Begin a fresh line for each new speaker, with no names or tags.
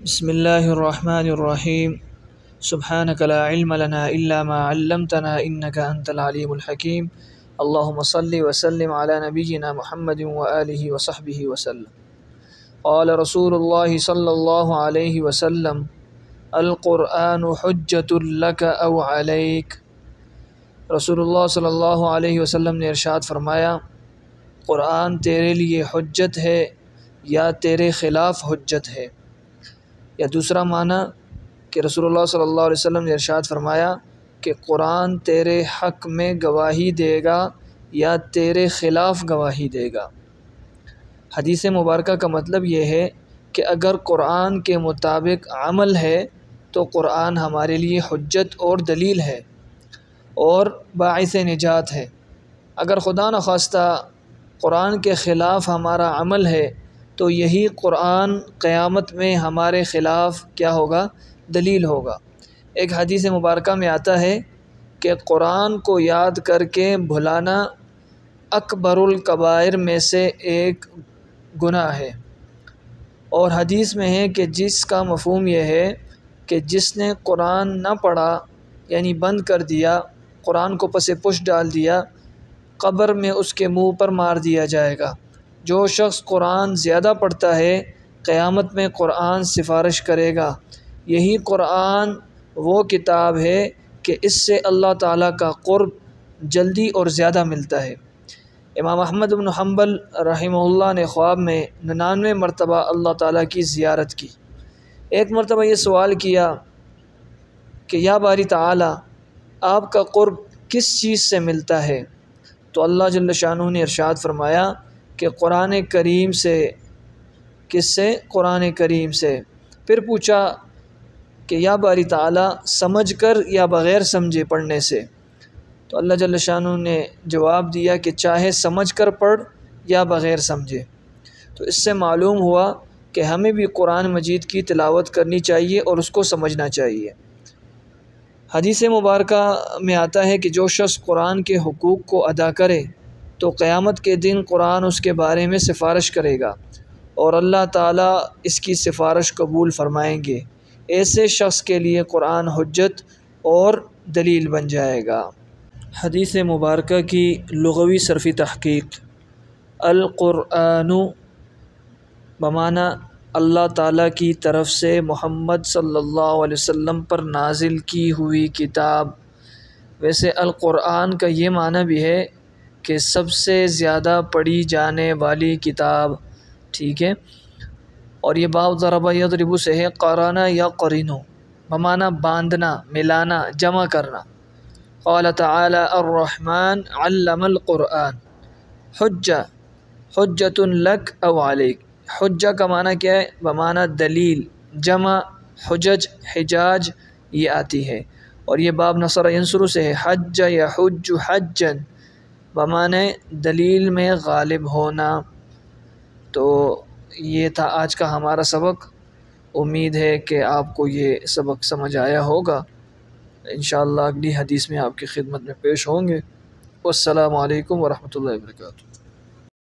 بسم الله الرحمن الرحيم. سبحانك لا علم لنا إلا ما علمتنا إنك أنت العليم الحكيم. اللهم صل وسلم على نبينا محمد وآله وصحبه وسلم. قال رسول الله صلى الله عليه وسلم: القرآن حجة لك أو عليك. رسول اللہ صلی اللہ علیہ وسلم نے ارشاد فرمایا، قرآن تیرے لیے حجت ہے یا تیرے خلاف حجت ہے۔ یا دوسرا معنی کہ رسول اللہ صلی اللہ علیہ وسلم نے ارشاد فرمایا کہ قرآن تیرے حق میں گواہی دے گا یا تیرے خلاف گواہی دے گا۔ حدیث مبارکہ کا مطلب یہ ہے کہ اگر قرآن کے مطابق عمل ہے تو قرآن ہمارے لیے حجت اور دلیل ہے اور باعث نجات ہے۔ اگر خدا نخواستہ قرآن کے خلاف ہمارا عمل ہے تو یہی قرآن قیامت میں ہمارے خلاف کیا ہوگا؟ دلیل ہوگا۔ ایک حدیث مبارکہ میں آتا ہے کہ قرآن کو یاد کر کے بھلانا اکبر الکبائر میں سے ایک گناہ ہے، اور حدیث میں ہے کہ جس کا مفہوم یہ ہے کہ جس نے قرآن نہ پڑھا یعنی بند کر دیا، قرآن کو پس پش ڈال دیا، قبر میں اس کے منہ پر مار دیا جائے گا۔ جو شخص قرآن زیادہ پڑھتا ہے قیامت میں قرآن سفارش کرے گا۔ یہی قرآن وہ کتاب ہے کہ اس سے اللہ تعالیٰ کا قرب جلدی اور زیادہ ملتا ہے۔ امام احمد بن حنبل رحمہ اللہ نے خواب میں 99 مرتبہ اللہ تعالیٰ کی زیارت کی۔ ایک مرتبہ یہ سوال کیا کہ یا باری تعالیٰ، آپ کا قرب کس چیز سے ملتا ہے؟ تو اللہ جل شانہ نے ارشاد فرمایا کہ قرآن کریم سے۔ کس سے؟ قرآن کریم سے۔ پھر پوچھا کہ یا باری تعالیٰ، سمجھ کر یا بغیر سمجھے پڑھنے سے؟ تو اللہ جل شانہ نے جواب دیا کہ چاہے سمجھ کر پڑھ یا بغیر سمجھے۔ تو اس سے معلوم ہوا کہ ہمیں بھی قرآن مجید کی تلاوت کرنی چاہیے اور اس کو سمجھنا چاہیے۔ حدیث مبارکہ میں آتا ہے کہ جو شخص قرآن کے حقوق کو ادا کرے تو قیامت کے دن قرآن اس کے بارے میں سفارش کرے گا اور اللہ تعالیٰ اس کی سفارش قبول فرمائیں گے۔ ایسے شخص کے لیے قرآن حجت اور دلیل بن جائے گا۔ حدیث مبارکہ کی لغوی صرفی تحقیق: القرآن بمعنی اللہ تعالیٰ کی طرف سے محمد صلی اللہ علیہ وسلم پر نازل کی ہوئی کتاب۔ ویسے القرآن کا یہ معنی بھی ہے کہ سب سے زیادہ پڑھی جانے والی کتاب، ٹھیک ہے۔ اور یہ باب ضرب یضرب سے ہے قرانہ یا قرینو بمعنی باندھنا، ملانا، جمع کرنا۔ قال تعالی الرحمن علم القرآن حجت لک او علیک۔ حجہ کا معنی کیا ہے؟ بمعنی دلیل، جمع حجج، حجاج یہ آتی ہے۔ اور یہ باب نصر ینصر سے ہے حج یحج حجا بمعنی دلیل میں غالب ہونا۔ تو یہ تھا آج کا ہمارا سبق۔ امید ہے کہ آپ کو یہ سبق سمجھ آیا ہوگا۔ انشاءاللہ اگلی حدیث میں آپ کی خدمت میں پیش ہوں گے۔ والسلام علیکم ورحمۃ اللہ وبرکاتہ۔